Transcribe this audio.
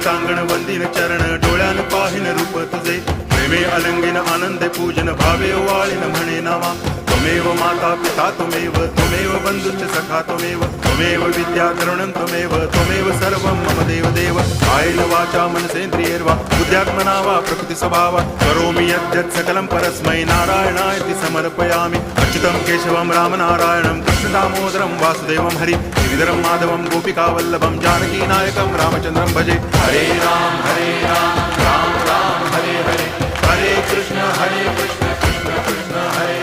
सांगण वंदिन चरण डोळ्यान पाहिन रूप तुझे प्रेमे अलंगिन आनंदे पूजन भावे वाळीन म्हणे नावा त्वमेव माता पिता त्वमेव बंधुश्च सखा त्वमेव विद्या तरुणं त्वमेव सर्वं मम देव कायेन वाचा मनसेन्द्रियैर्वा बुद्ध्यात्मना वा प्रकृति स्वभावा करोमि यद्यत् सकलं परस्मै नारायणायति समर्पयामि अच्युतं केशवं रामनारायणं कृष्णदामोदरं वासुदेवं हरि गिरिधरं माधवं गोपिकावल्लभं जानकीनायकं रामचन्द्रं भजे हरे राम राम राम हरे हरे हरे कृष्ण कृष्ण कृष्ण हरे